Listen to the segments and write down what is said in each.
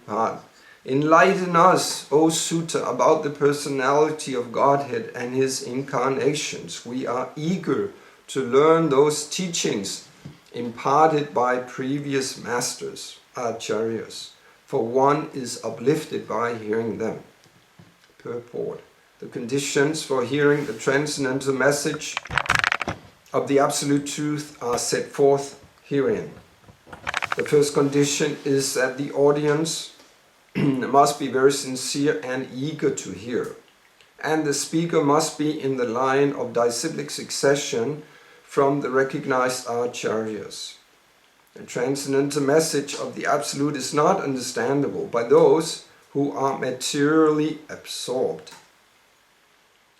Prabhupada. Enlighten us, O Sutta, about the personality of Godhead and His incarnations. We are eager to learn those teachings imparted by previous masters, acharyas, for one is uplifted by hearing them. Purport. The conditions for hearing the transcendental message of the Absolute Truth are set forth herein. The first condition is that the audience must be very sincere and eager to hear, and the speaker must be in the line of disciplic succession from the recognized acharyas. The transcendental message of the Absolute is not understandable by those who are materially absorbed.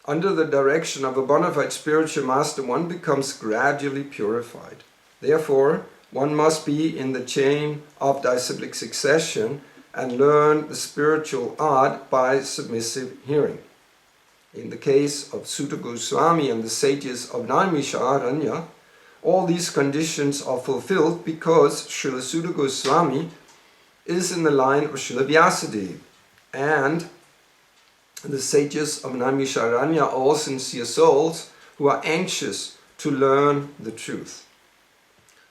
Under the direction of a bona fide spiritual master, one becomes gradually purified. Therefore, one must be in the chain of disciplic succession and learn the spiritual art by submissive hearing. In the case of Sutta Goswami and the sages of Naimisharanya, all these conditions are fulfilled because Srila Sutta Goswami is in the line of Srila Vyasadeva, and the sages of Naimisharanya are all sincere souls who are anxious to learn the truth.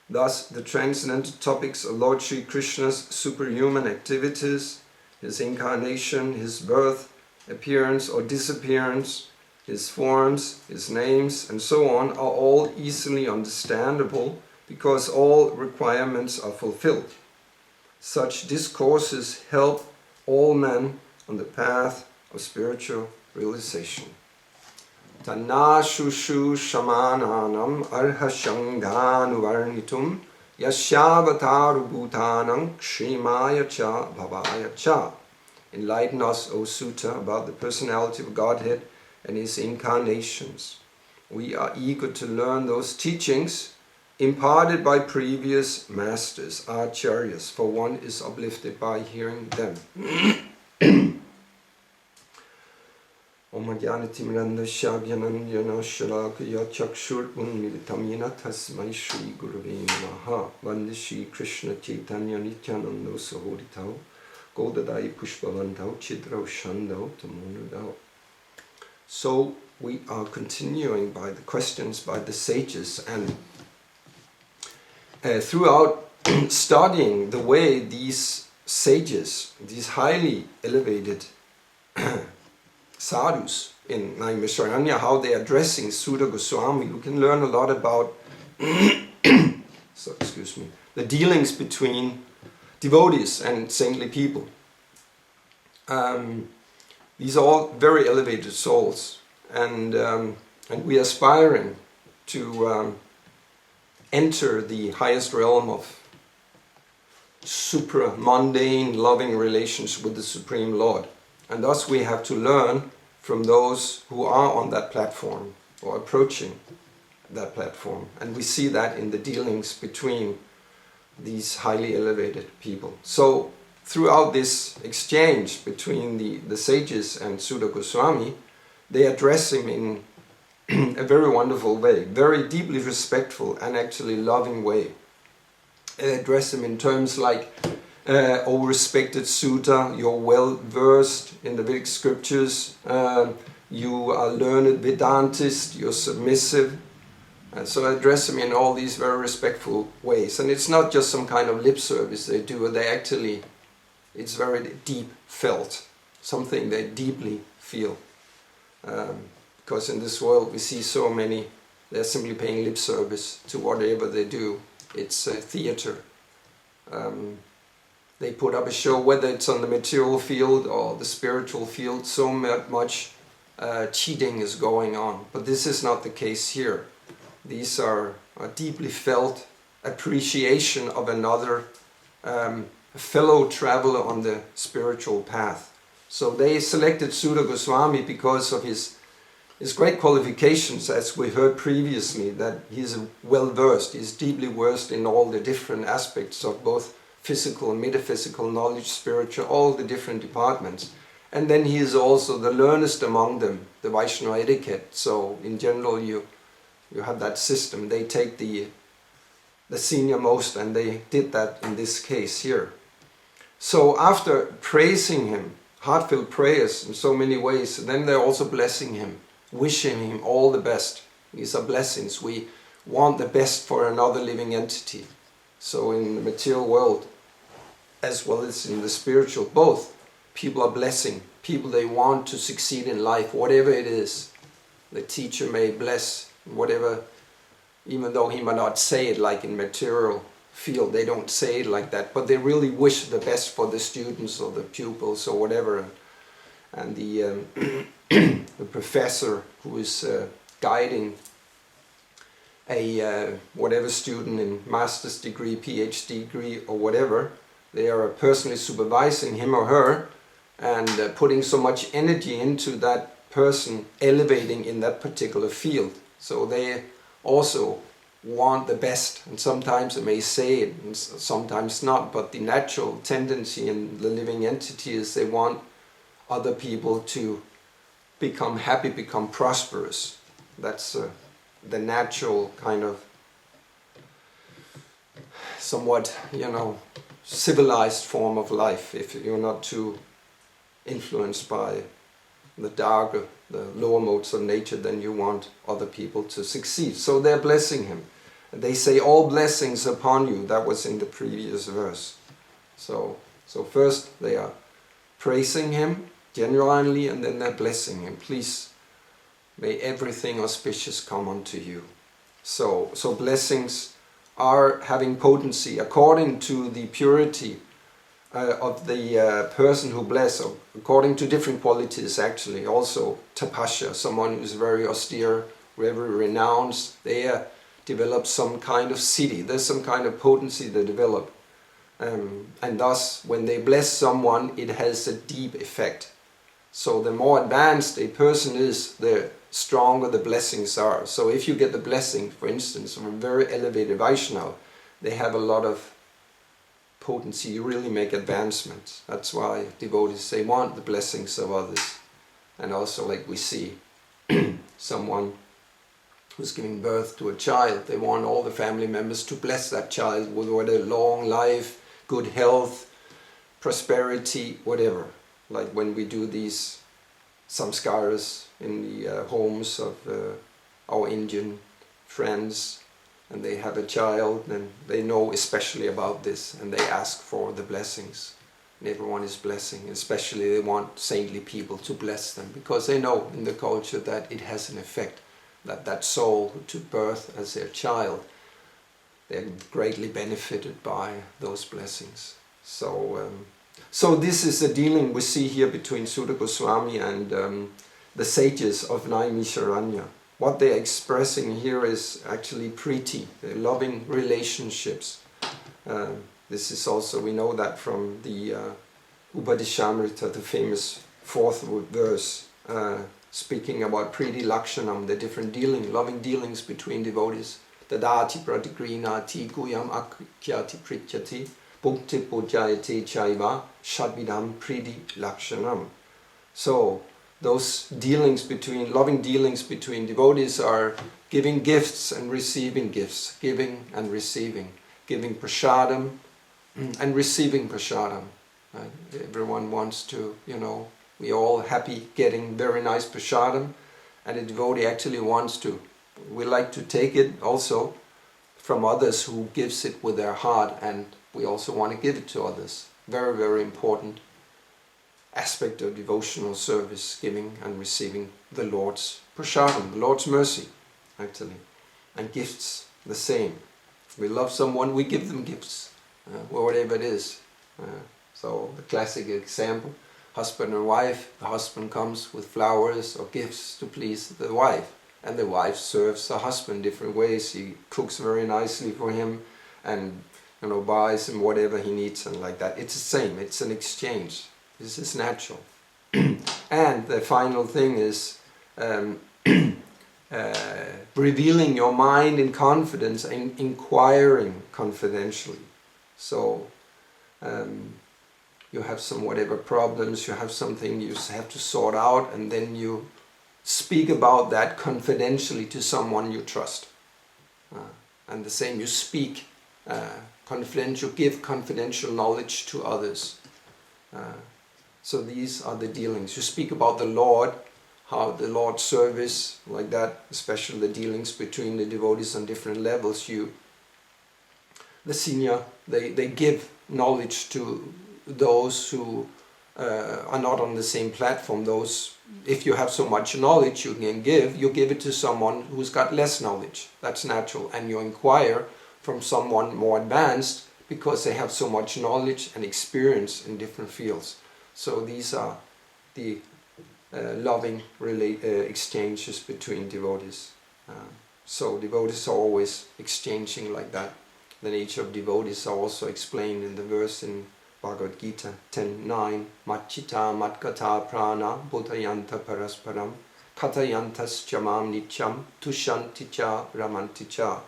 Thus, the transcendental topics of Lord Sri Krishna's superhuman activities, His incarnation, His birth, appearance or disappearance, His forms, His names, and so on, are all easily understandable because all requirements are fulfilled. Such discourses help all men on the path of spiritual realization. Tanashushu shamananam arhashanganuvarnitum yasyavataru bhutanam kshemaya cha bhavaya cha. Enlighten us, O Sutta, about the personality of Godhead and His incarnations. We are eager to learn those teachings imparted by previous masters, acharyas, for one is uplifted by hearing them. Om Jnanatimranda Shagyanandjana Shalakaya Chakshur Unmilitam Yena Tasmai Shri Gurave Namaha. Vande Shri Krishna Chaitanya Nityanando Sahoritao Godadai Pushpavantao Chidrao Shandao Tamonudao. So we are continuing by the questions by the sages, and throughout studying the way these sages, these highly elevated sadhus in Naimisharanya, how they are addressing Sutta Goswami, we can learn a lot about the dealings between devotees and saintly people. These are all very elevated souls, and we are aspiring to enter the highest realm of supra-mundane loving relations with the Supreme Lord. And thus we have to learn from those who are on that platform or approaching that platform. And we see that in the dealings between these highly elevated people. So throughout this exchange between the sages and Sutta Goswami, they address him in a very wonderful way, very deeply respectful and actually loving way. They address him in terms like, O respected Sutta, you're well versed in the Vedic scriptures, you are learned Vedantist, you're submissive. And so I address him in all these very respectful ways. And it's not just some kind of lip service they do, they actually, it's very deep felt, something they deeply feel. Because in this world we see so many, they're simply paying lip service to whatever they do. It's a theater. They put up a show, whether it's on the material field or the spiritual field, so much cheating is going on. But this is not the case here. These are a deeply felt appreciation of another fellow traveler on the spiritual path. So they selected Sutta Goswami because of his great qualifications, as we heard previously, that he's well versed, he's deeply versed in all the different aspects of both physical and metaphysical knowledge, spiritual, all the different departments. And then he is also the learnedest among them, the Vaishnava etiquette. So in general you have that system. They take the senior most, and they did that in this case here. So after praising him, heartfelt prayers in so many ways, then they're also blessing him, wishing him all the best. These are blessings. We want the best for another living entity. So in the material world, as well as in the spiritual, both, people are blessing. People, they want to succeed in life, whatever it is. The teacher may bless whatever, even though he might not say it like in material field, they don't say it like that, but they really wish the best for the students or the pupils or whatever. And the, the professor who is guiding a whatever student in master's degree, PhD degree or whatever, they are personally supervising him or her and putting so much energy into that person elevating in that particular field. So they also want the best, and sometimes they may say it and sometimes not, but the natural tendency in the living entity is they want other people to become happy, become prosperous. That's the natural kind of somewhat, civilized form of life, if you're not too influenced by the darker, the lower modes of nature, then you want other people to succeed. So they're blessing him. They say, all blessings upon you. That was in the previous verse. So first they are praising him genuinely, and then they're blessing him. Please, may everything auspicious come unto you. So blessings are having potency according to the purity of the person who bless, according to different qualities actually. Also tapasya, someone who's very austere, very renounced, they develop some kind of siddhi. There's some kind of potency they develop. And thus, when they bless someone, it has a deep effect. So the more advanced a person is, the stronger the blessings are. So if you get the blessing, for instance, of a very elevated Vaishnava, they have a lot of potency. You really make advancements. That's why devotees, they want the blessings of others. And also, like we see, someone who's giving birth to a child, they want all the family members to bless that child with a long life, good health, prosperity, whatever. Like when we do these samskaras in the homes of our Indian friends, and they have a child, and they know especially about this, and they ask for the blessings. And everyone is blessing, especially they want saintly people to bless them, because they know in the culture that it has an effect, that soul who took birth as their child, they're greatly benefited by those blessings. So this is a dealing we see here between Sutta Goswami and the sages of Naimisharanya. What they're expressing here is actually priti, loving relationships. This is also, we know that from the Upadeshamrita, the famous fourth verse, speaking about priti lakshanam, the different loving dealings between devotees. Tadati pratigrinati guyam akyati prityati bhukti pujayati chaiva shadvidam priti lakshanam. So those dealings loving dealings between devotees are giving gifts and receiving gifts, giving and receiving, giving prasadam and receiving prasadam. Right? Everyone wants to, we all happy getting very nice prasadam, and a devotee actually wants to. We like to take it also from others who gives it with their heart, and we also want to give it to others. Very, very important aspect of devotional service, giving and receiving the Lord's prasadam, the Lord's mercy, actually. And gifts, the same. If we love someone, we give them gifts, whatever it is. So the classic example, husband and wife, the husband comes with flowers or gifts to please the wife, and the wife serves the husband different ways. She cooks very nicely for him and buys him whatever he needs and like that. It's the same, it's an exchange. This is natural. And the final thing is revealing your mind in confidence and inquiring confidentially. So you have some whatever problems, you have something you have to sort out, and then you speak about that confidentially to someone you trust. And the same, you speak confidential, give confidential knowledge to others. So these are the dealings. You speak about the Lord, how the Lord's service, like that, especially the dealings between the devotees on different levels. The senior, they give knowledge to those who are not on the same platform. Those, if you have so much knowledge you can give, you give it to someone who's got less knowledge. That's natural. And you inquire from someone more advanced because they have so much knowledge and experience in different fields. So these are the loving exchanges between devotees. So devotees are always exchanging like that. The nature of devotees are also explained in the verse in Bhagavad Gita 10:9. Machita matkata prana bodhayanta parasparam katayantas chamam nityam tushanticha ramanticha.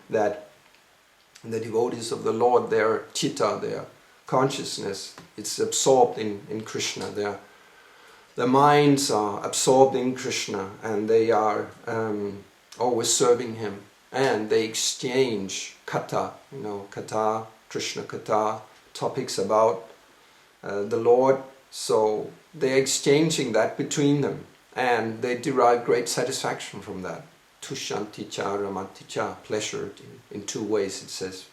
That the devotees of the Lord, their chitta, their consciousness, it's absorbed in Krishna. Their minds are absorbed in Krishna, and they are always serving Him. And they exchange kata, kata, Krishna kata, topics about the Lord. So they're exchanging that between them, and they derive great satisfaction from that. Tushanti cha ramanti cha, pleasure in two ways, it says.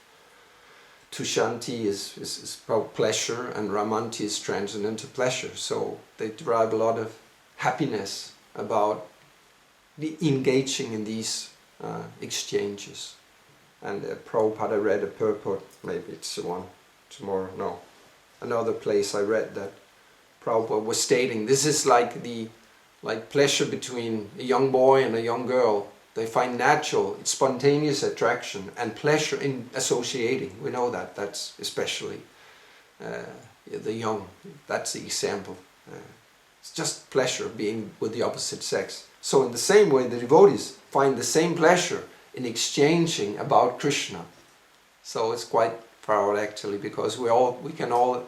Tushanti is about pleasure, and ramanti is transcendental pleasure. So they derive a lot of happiness about engaging in these exchanges. And Prabhupada read a purport, maybe it's the one tomorrow, no. Another place I read that Prabhupada was stating, this is like pleasure between a young boy and a young girl. They find natural, it's spontaneous attraction and pleasure in associating. We know that, that's especially the young, that's the example. It's just pleasure being with the opposite sex. So in the same way, the devotees find the same pleasure in exchanging about Krishna. So it's quite proud actually, because we can all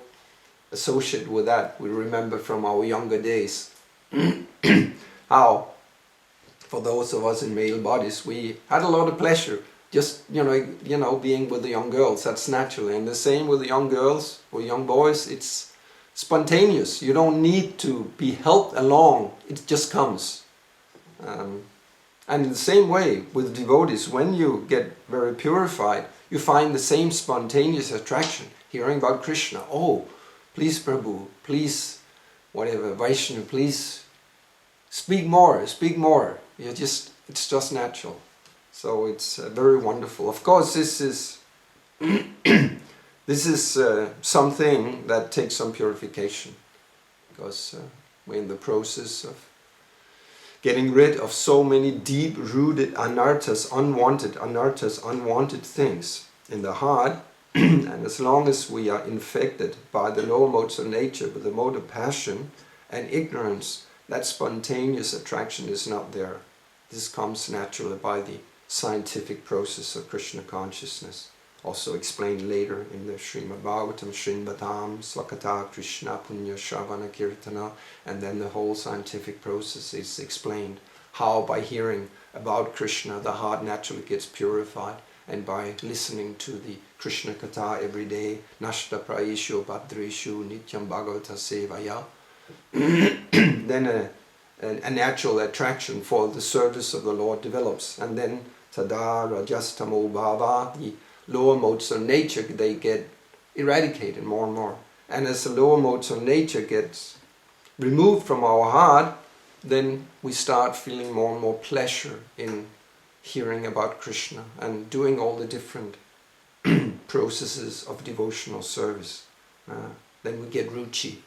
associate with that. We remember from our younger days how, for those of us in male bodies, we had a lot of pleasure just being with the young girls. That's natural. And the same with the young girls or young boys. It's spontaneous. You don't need to be helped along. It just comes. And in the same way with devotees, when you get very purified, you find the same spontaneous attraction, hearing about Krishna. Oh, please Prabhu, please, whatever, Vaishnava, please speak more, speak more. It's just natural. So it's very wonderful. Of course, this is something that takes some purification, because we're in the process of getting rid of so many deep-rooted anarthas, unwanted things in the heart. And as long as we are infected by the lower modes of nature, with the mode of passion and ignorance, that spontaneous attraction is not there. This comes naturally by the scientific process of Krishna consciousness. Also explained later in the Srimad Bhagavatam, Srinvatam, Swakata, Krishna, Punya, Shravana, Kirtana, and then the whole scientific process is explained. How by hearing about Krishna the heart naturally gets purified, and by listening to the Krishna Katha every day, Nashta Praishu, Bhadreshu, Nityam Bhagavata Sevaya, then a natural attraction for the service of the Lord develops. And then Tada Rajastamo Bhava, the lower modes of nature, they get eradicated more and more. And as the lower modes of nature gets removed from our heart, then we start feeling more and more pleasure in hearing about Krishna and doing all the different processes of devotional service. Then we get ruchi.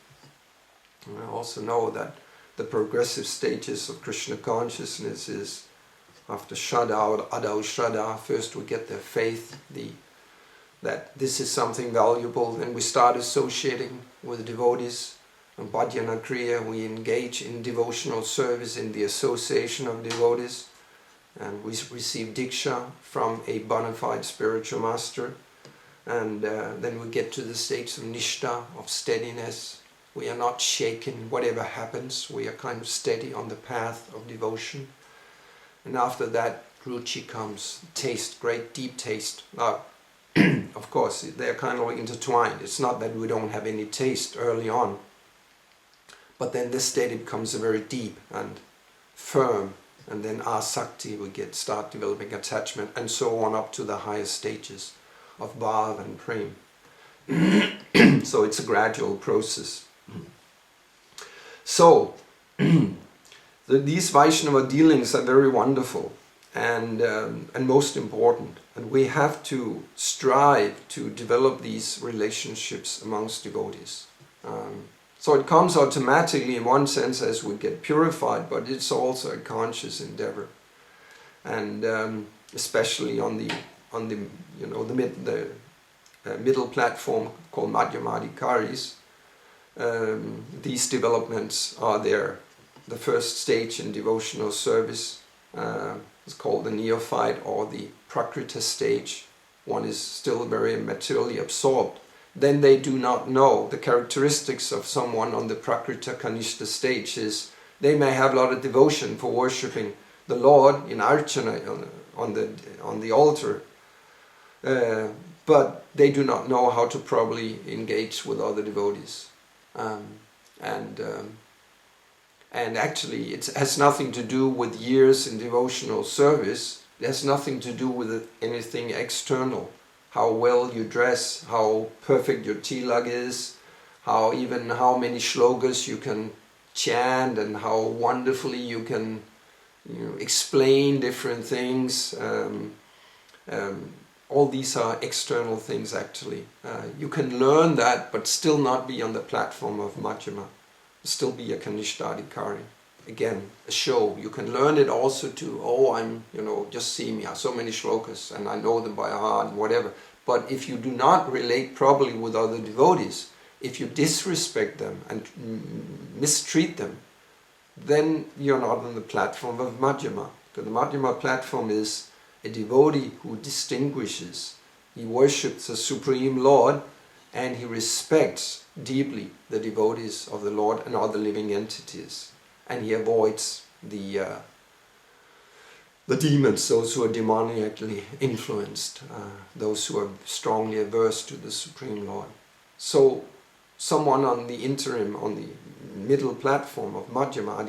And I also know that the progressive stages of Krishna consciousness is after Shraddha or Adau Shraddha. First we get the faith, that this is something valuable, then we start associating with devotees. And Bhajana Kriya, we engage in devotional service in the association of devotees, and we receive Diksha from a bona fide spiritual master. And then we get to the states of Nishtha, of steadiness. We are not shaken, whatever happens, we are kind of steady on the path of devotion. And after that, ruchi comes, taste, great deep taste of course, they're kind of intertwined. It's not that we don't have any taste early on, but then this state it becomes very deep and firm, and then asakti, we start developing attachment, and so on up to the highest stages of bhav and prem. So it's a gradual process. So these Vaishnava dealings are very wonderful and most important, and we have to strive to develop these relationships amongst devotees. So it comes automatically in one sense as we get purified, but it's also a conscious endeavor, and especially on the middle platform called Madhyamadikaris. These developments are there. The first stage in devotional service is called the neophyte or the prakrita stage. One is still very materially absorbed. Then they do not know. The characteristics of someone on the prakrita kanishta stage is they may have a lot of devotion for worshipping the Lord in archana on the altar, but they do not know how to properly engage with other devotees. And actually it has nothing to do with years in devotional service. It has nothing to do with anything external. How well you dress, how perfect your tilak is, how many shlokas you can chant, and how wonderfully you can explain different things. All these are external things actually. You can learn that but still not be on the platform of Madhyama. Still be a Kanishtadikari. Again, a show. You can learn it also just see me, I have so many shlokas and I know them by heart and whatever. But if you do not relate properly with other devotees, if you disrespect them and mistreat them, then you're not on the platform of Madhyama. Because the Madhyama platform is a devotee who distinguishes. He worships the Supreme Lord and he respects deeply the devotees of the Lord and other living entities. And he avoids the demons, those who are demoniacally influenced, those who are strongly averse to the Supreme Lord. So someone on the interim, on the middle platform of Madhyama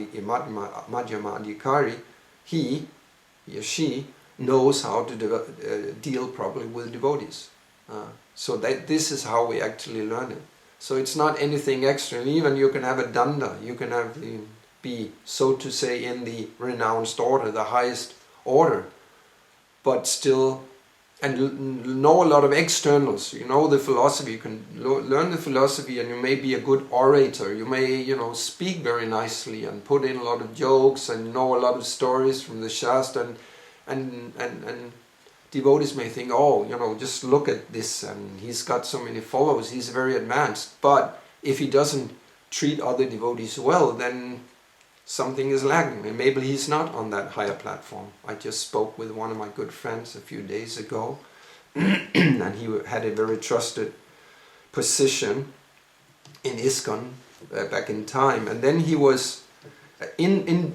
Adhikari, he or she knows how to deal properly with devotees. So this is how we actually learn it. So it's not anything extra. And even you can have a danda, you can be, so to say, in the renounced order, the highest order, but still, and know a lot of externals. You know the philosophy, you can learn the philosophy, and you may be a good orator. You may, speak very nicely and put in a lot of jokes and know a lot of stories from the Shastra, and devotees may think, just look at this, and he's got so many followers, he's very advanced. But if he doesn't treat other devotees well, then something is lacking, and maybe he's not on that higher platform. I just spoke with one of my good friends a few days ago, and he had a very trusted position in ISKCON back in time. And then he was, in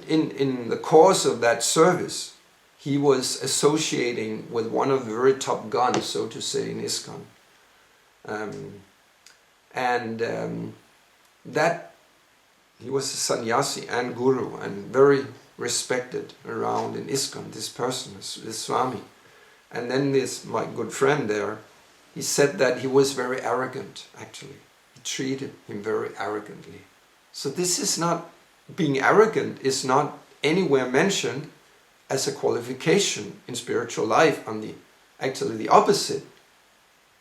the course of that service, he was associating with one of the very top guns, so to say, in ISKCON. That he was a sannyasi and guru and very respected around in ISKCON, this person, this Swami. And then my good friend there, he said that he was very arrogant, actually. He treated him very arrogantly. So this is not, being arrogant is not anywhere mentioned as a qualification in spiritual life. Actually the opposite.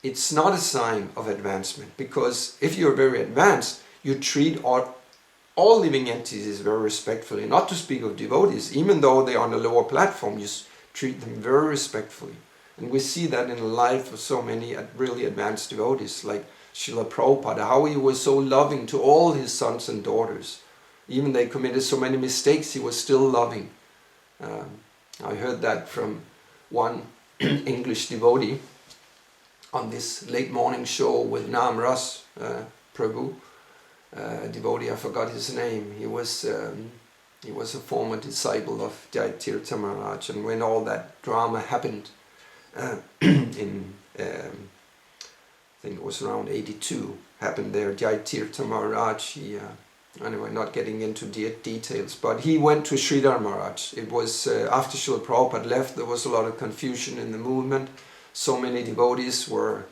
It's not a sign of advancement, because if you're very advanced, you treat all living entities very respectfully, not to speak of devotees. Even though they're on a lower platform, you treat them very respectfully. And we see that in the life of so many really advanced devotees, like Srila Prabhupada, how he was so loving to all his sons and daughters. Even they committed so many mistakes, he was still loving. I heard that from one English devotee on this late morning show with Nam Ras Prabhu. Devotee, I forgot his name. He was a former disciple of Jaitirtha Maharaj, and when all that drama happened in think it was around 82, happened there. Jaitirtha Maharaj, anyway, not getting into details, but he went to Sridhar Maharaj. It was after Srila Prabhupada left, there was a lot of confusion in the movement. So many devotees were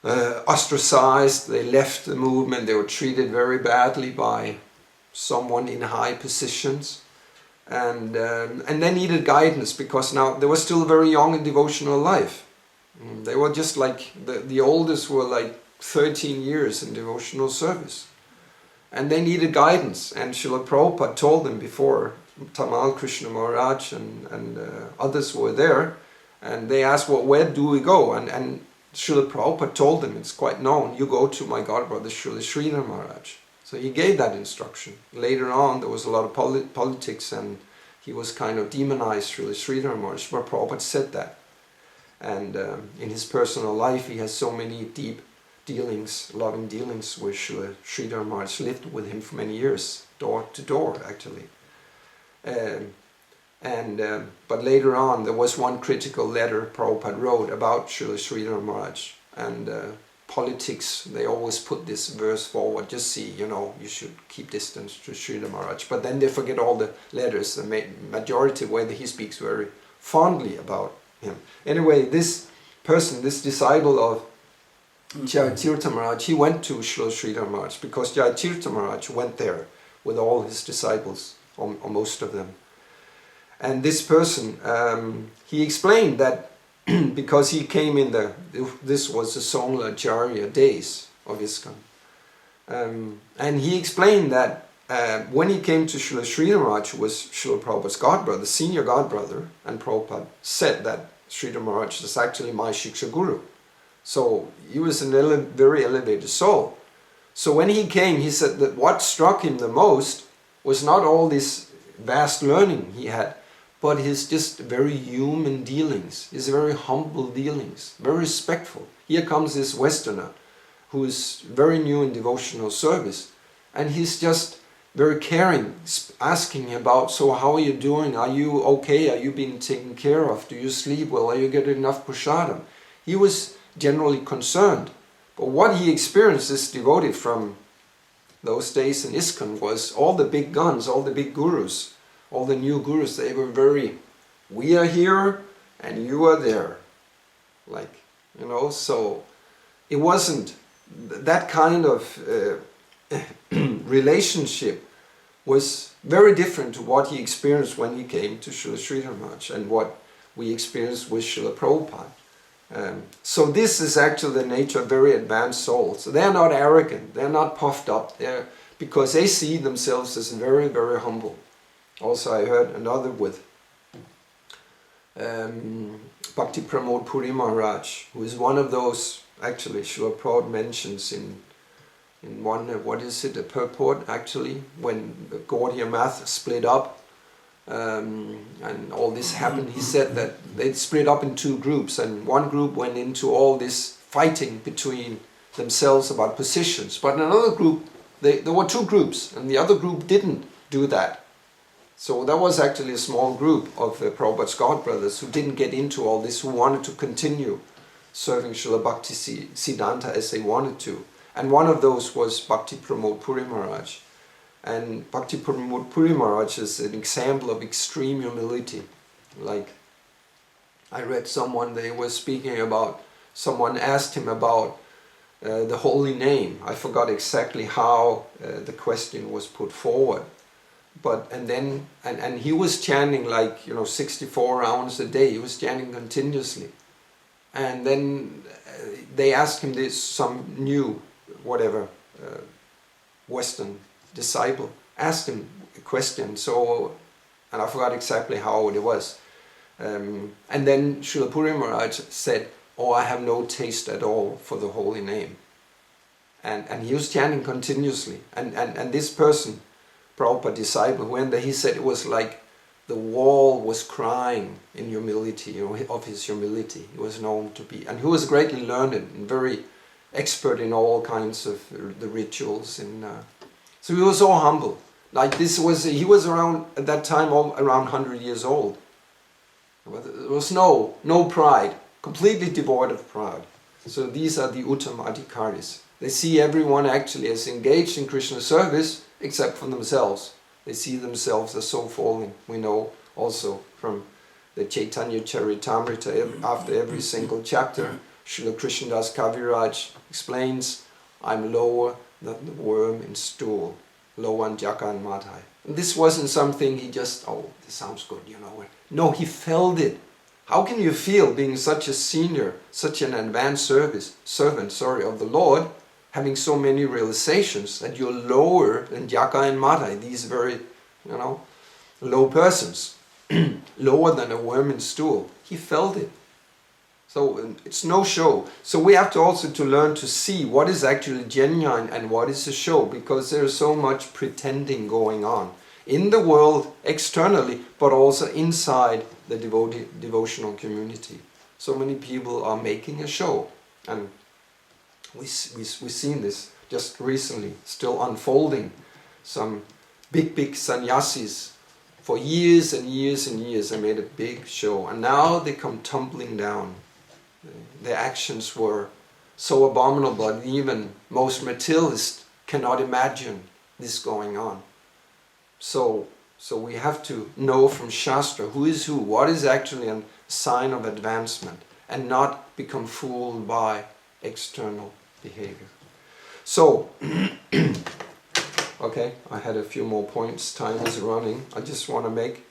ostracized, they left the movement, they were treated very badly by someone in high positions, and they needed guidance, because now they were still very young in devotional life. They were just like, the oldest were like 13 years in devotional service, and they needed guidance. And Srila Prabhupada told them before, Tamal Krishna Maharaj and others were there, and they asked, well, where do we go? And Srila Prabhupada told them, it's quite known, you go to my godbrother Srila Sridhar Maharaj. So he gave that instruction. Later on there was a lot of politics, and he was kind of demonized, Srila Sridhar Maharaj, but Prabhupada said that. And in his personal life he has so many deep dealings, loving dealings with Srila Sridhar Maharaj, lived with him for many years, door to door actually. But later on there was one critical letter Prabhupada wrote about Srila Sridhar Maharaj, and politics, they always put this verse forward, just see, you should keep distance to Sridhar Maharaj, but then they forget all the letters, the majority where he speaks very fondly about him. Anyway, this person, this disciple of Jaitirtha Maharaj, he went to Srila Sridhar Maharaj because Jaitirtha Maharaj went there with all his disciples, or most of them. And this person, he explained that because he came in this was the Songlacharya days of ISKCON. And he explained that when he came to Srila Sridhar Maharaj, who was Srila Prabhupada's godbrother, senior godbrother, and Prabhupada said that Sridhar Maharaj is actually my Shiksha Guru. So he was a very elevated soul. So when he came, he said that what struck him the most was not all this vast learning he had, but his just very human dealings, his very humble dealings, very respectful. Here comes this Westerner who is very new in devotional service, and he's just very caring, asking about, so how are you doing? Are you okay? Are you being taken care of? Do you sleep well? Are you getting enough prasadam? He was generally concerned. But what he experienced, this devotee from those days in ISKCON, was all the big guns, all the big gurus, all the new gurus, they were very, we are here and you are there. So it wasn't that kind of relationship was very different to what he experienced when he came to Srila Sridhar Maharaj and what we experienced with Srila Prabhupada. So this is actually the nature of very advanced souls. So they're not arrogant, they're not puffed up, because they see themselves as very, very humble. Also I heard another with Bhakti Pramod Puri Maharaj, who is one of those, actually Srila Prabhupada mentions in one, a purport actually, when the Gaudiya Math split up and all this happened, he said that they'd split up in two groups, and one group went into all this fighting between themselves about positions, but in another group, there were two groups, and the other group didn't do that. So that was actually a small group of Prabhupada's godbrothers who didn't get into all this, who wanted to continue serving Srila Bhakti Siddhanta as they wanted to. And one of those was Bhakti Pramod Puri Maharaj. And Bhakti Pramod Puri Maharaj is an example of extreme humility. Like, I read someone, they were speaking about, someone asked him about the holy name. I forgot exactly how the question was put forward. And he was chanting 64 rounds a day. He was chanting continuously. And then they asked him this, some new, Western disciple asked him a question. So, and I forgot exactly how it was. And then Srila Puri Maharaj said, "Oh, I have no taste at all for the holy name." And he was chanting continuously. And this person, Prabhupada disciple, who went there, he said it was like the wall was crying in humility, of his humility. He was known to be, and he was greatly learned and very expert in all kinds of the rituals. So he was so humble. Like he was around at that time around 100 years old. There was no pride, completely devoid of pride. So these are the Uttamadhikaris. They see everyone actually as engaged in Krishna service except for themselves. They see themselves as so falling. We know also from the Chaitanya Charitamrita, after every single chapter, Srila Krishnadas Kaviraj explains, I'm lower than the worm in stool, lower than Jaka and Madhai. And this wasn't something he just, oh, this sounds good, you know. No, he felt it. How can you feel being such a senior, such an advanced servant of the Lord, having so many realizations that you're lower than Jaka and Madhai, these very, low persons, lower than a worm in stool. He felt it. So it's no show. So we have to also to learn to see what is actually genuine and what is a show, because there's so much pretending going on in the world externally, but also inside the devotional community. So many people are making a show, and we've seen this just recently, still unfolding. Some big sannyasis for years and years and years, they made a big show, and now they come tumbling down. Their actions were so abominable that even most materialists cannot imagine this going on. So we have to know from Shastra who is who, what is actually a sign of advancement, and not become fooled by external behavior. So, okay, I had a few more points, time is running. I just want to make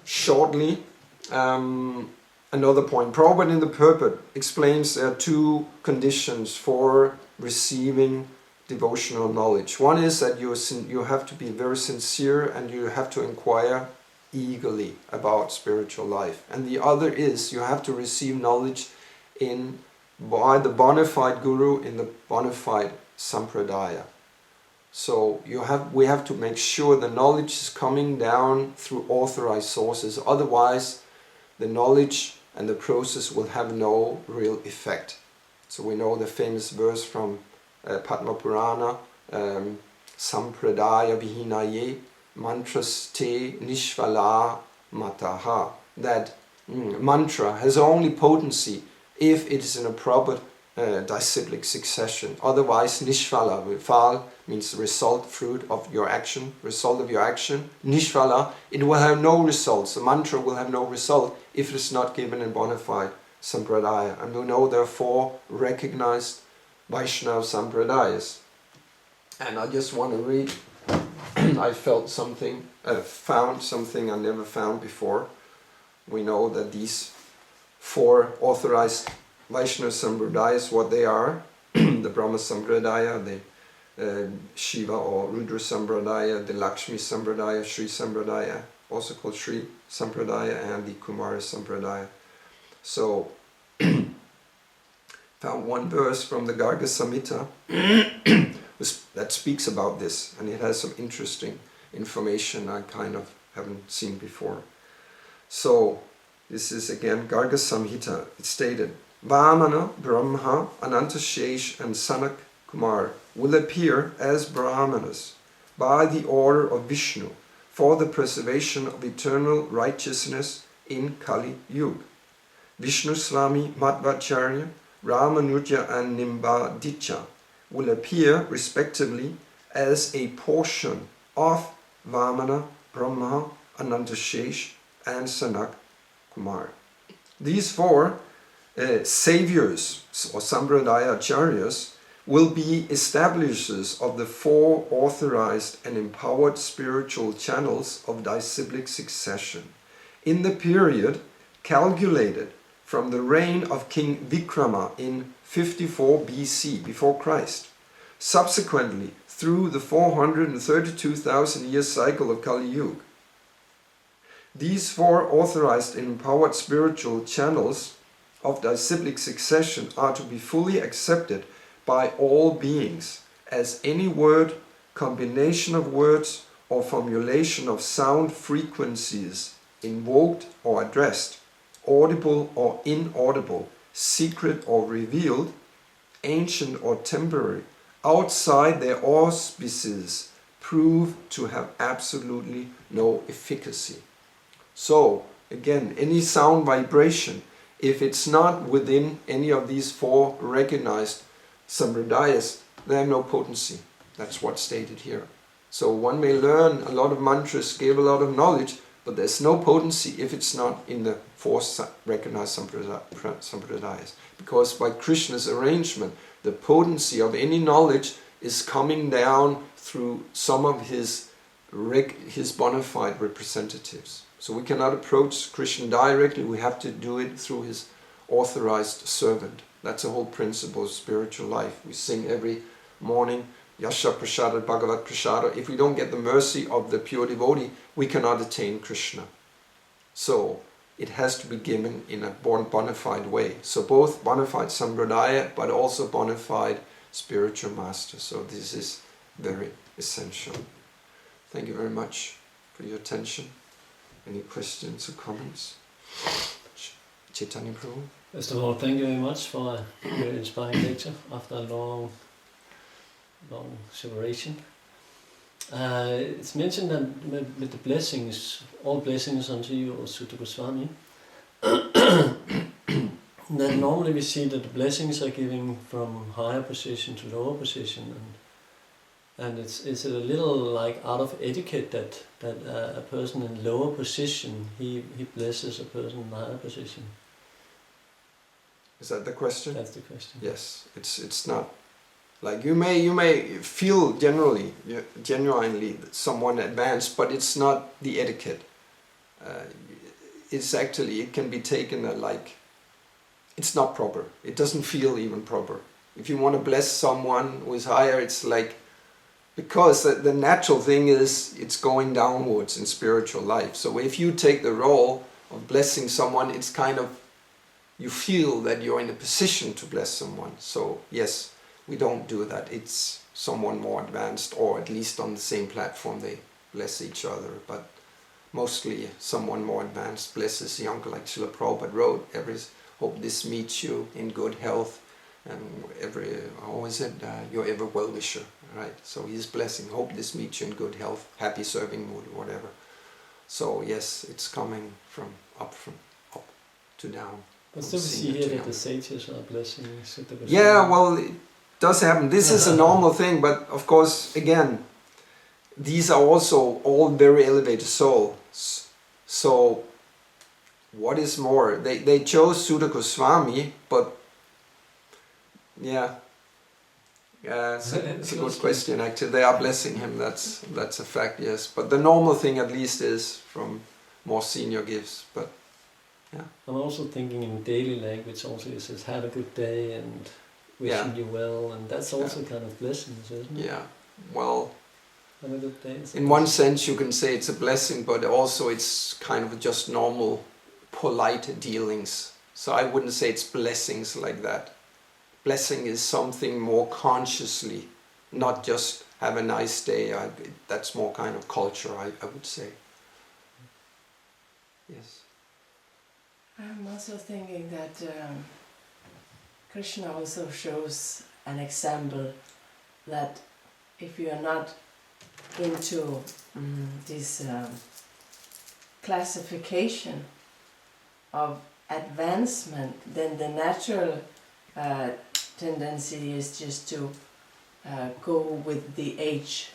shortly another point. Prabhupada in the purport explains there are two conditions for receiving devotional knowledge. One is that you have to be very sincere and you have to inquire eagerly about spiritual life. And the other is you have to receive knowledge by the bona fide guru in the bona fide sampradaya. So we have to make sure the knowledge is coming down through authorized sources. Otherwise, the knowledge and the process will have no real effect. So we know the famous verse from Padma Purana, Sampradaya Vihinaye Mantras Te Nishvala Mataha, that mantra has only potency if it is in a proper disciplic succession. Otherwise, Nishvala, Val means the result, fruit of your action, result of your action. Nishvala, it will have no results. The mantra will have no result if it is not given in bona fide sampradaya. And we know there are 4 recognized Vaishnava sampradayas. And I just want to read, I found something I never found before. We know that these 4 authorized Vaishnava sampradayas, what they are, the Brahma sampradaya, the Shiva or Rudra sampradaya, the Lakshmi sampradaya, Sri sampradaya, also called Sri sampradaya, and the Kumara sampradaya. So, found one verse from the Garga Samhita that speaks about this, and it has some interesting information I kind of haven't seen before. So, this is again Garga Samhita. It stated, Vamana, Brahma, Anantashesh and Sanak Kumar will appear as Brahmanas by the order of Vishnu for the preservation of eternal righteousness in Kali Yuga. Vishnu Swami, Madhvacharya, Ramanuja and Nimbadicha will appear respectively as a portion of Vamana, Brahma, Anantashesh and Sanak Kumar. These 4 saviors or Sampradaya Acharyas will be establishers of the 4 authorized and empowered spiritual channels of disciplic succession in the period calculated from the reign of King Vikrama in 54 BC, before Christ, subsequently through the 432,000 year cycle of Kali Yuga. These 4 authorized and empowered spiritual channels of disciplic succession are to be fully accepted by all beings as any word, combination of words, or formulation of sound frequencies invoked or addressed, audible or inaudible, secret or revealed, ancient or temporary, outside their auspices, prove to have absolutely no efficacy. So, again, any sound vibration, If it's not within any of these four recognized sampradayas, they have no potency. That's what's stated here. So one may learn a lot of mantras, give a lot of knowledge, but there's no potency if it's not in the four recognized sampradayas. Because by Krishna's arrangement, the potency of any knowledge is coming down through some of his bona fide representatives. So we cannot approach Krishna directly, we have to do it through his authorized servant. That's the whole principle of spiritual life. We sing every morning, Yasha Prasada Bhagavat Prasada. If we don't get the mercy of the pure devotee, we cannot attain Krishna. So it has to be given in a bona fide way. So both bona fide sampradaya, but also bona fide spiritual master. So this is very essential. Thank you very much for your attention. Any questions or comments? Chaitanya Prabhu? First of all, thank you very much for a very inspiring lecture after a long separation. It's mentioned that with the blessings, all blessings unto you, O Sutta Goswami, that normally we see that the blessings are given from higher position to lower position, and is it a little like out of etiquette that a person in lower position he blesses a person in higher position? Is that the question? That's the question. Yes, it's not like you may feel genuinely someone advanced, but it's not the etiquette. It's actually, it can be taken like it's not proper. It doesn't feel even proper. If you want to bless someone who is higher, it's like, because the natural thing is it's going downwards in spiritual life. So if you take the role of blessing someone, it's kind of, you feel that you're in a position to bless someone. So yes, we don't do that. It's someone more advanced, or at least on the same platform they bless each other. But mostly someone more advanced blesses the uncle, like Srila Prabhupada wrote, hope this meets you in good health, and your ever well-wisher, right? So his blessing, hope this meets you in good health, happy serving mood, whatever. So yes, it's coming from up to down. But still we see here that the sages are blessing Sutta Goswami. Yeah, well, it does happen. This is a normal thing, but of course, again, these are also all very elevated souls. So what is more? They chose Sutta Goswami, but yeah, it's a good question actually. They are blessing him, that's a fact, yes. But the normal thing at least is from more senior gifts, but yeah. I'm also thinking in daily language also it says have a good day and wishing you well, and that's also kind of blessings, isn't it? Yeah, well, have a good day. In one sense you can say it's a blessing, but also it's kind of just normal polite dealings. So I wouldn't say it's blessings like that. Blessing is something more consciously, not just have a nice day. That's more kind of culture, I would say. Yes. I'm also thinking that Krishna also shows an example that if you are not into this classification of advancement, then the natural tendency is just to go with the age.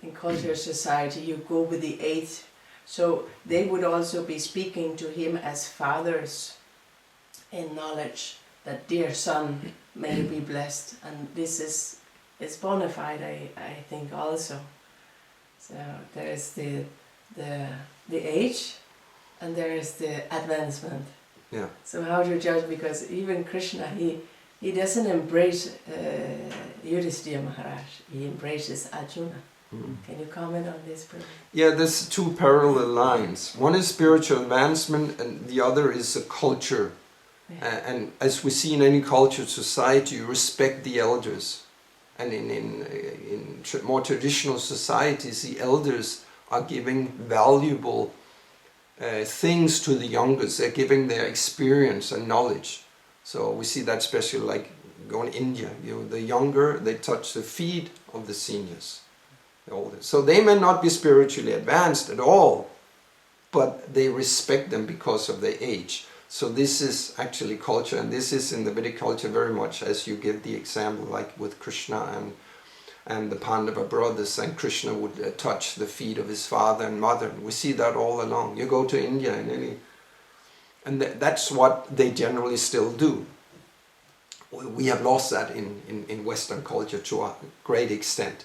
In culture society, you go with the age. So they would also be speaking to him as fathers in knowledge, that dear son may be blessed, and this is bona fide, I think also. So there is the age, and there is the advancement. Yeah. So how do you judge? Because even Krishna, he doesn't embrace Yudhishthira Maharaj. He embraces Arjuna. Can you comment on this, Prabhu? Yeah, there's two parallel lines. One is spiritual advancement, and the other is a culture. Yeah. And as we see in any cultured society, you respect the elders. And in more traditional societies, the elders are giving valuable things to the youngest. They're giving their experience and knowledge. So we see that especially like go in India. The younger, they touch the feet of the seniors. So they may not be spiritually advanced at all, but they respect them because of their age. So this is actually culture, and this is in the Vedic culture very much as you give the example, like with Krishna and the Pandava brothers, and Krishna would touch the feet of his father and mother. We see that all along. You go to India and that's what they generally still do. We have lost that in Western culture to a great extent.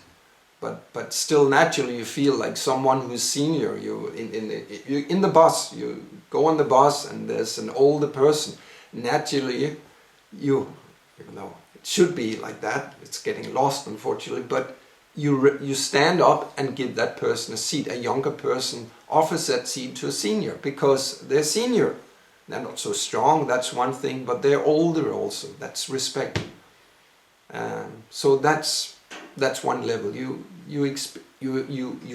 But still naturally you feel like someone who's senior. You in the bus, you go on the bus and there's an older person. Naturally, even though it should be like that, it's getting lost unfortunately, but you stand up and give that person a seat. A younger person offers that seat to a senior because they're senior. They're not so strong, that's one thing, but they're older also. That's respect. So that's one level. You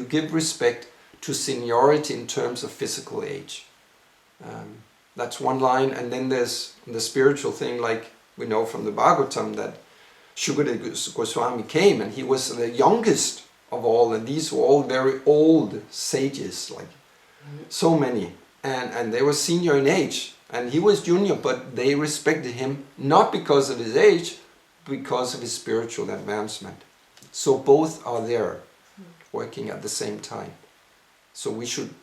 give respect to seniority in terms of physical age. That's one line, and then there's the spiritual thing, like we know from the Bhagavatam that Shukadeva Goswami came and he was the youngest of all, and these were all very old sages, like so many, and they were senior in age, and he was junior, but they respected him not because of his age, because of his spiritual advancement. So both are there, working at the same time. So we should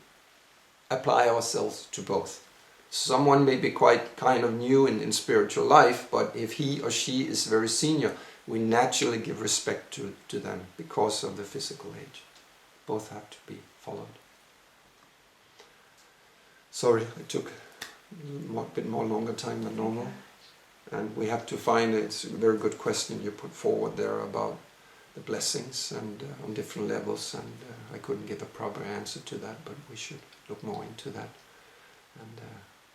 apply ourselves to both. Someone may be quite kind of new in spiritual life, but if he or she is very senior, we naturally give respect to them because of the physical age. Both have to be followed. Sorry, I took a bit more longer time than normal. And we have to find, it's a very good question you put forward there about the blessings and on different levels, and I couldn't give a proper answer to that, but we should look more into that. And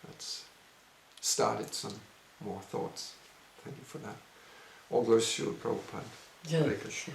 let's started some more thoughts. Thank you for that. All glories to Prabhupada. Yeah. Hare Krishna.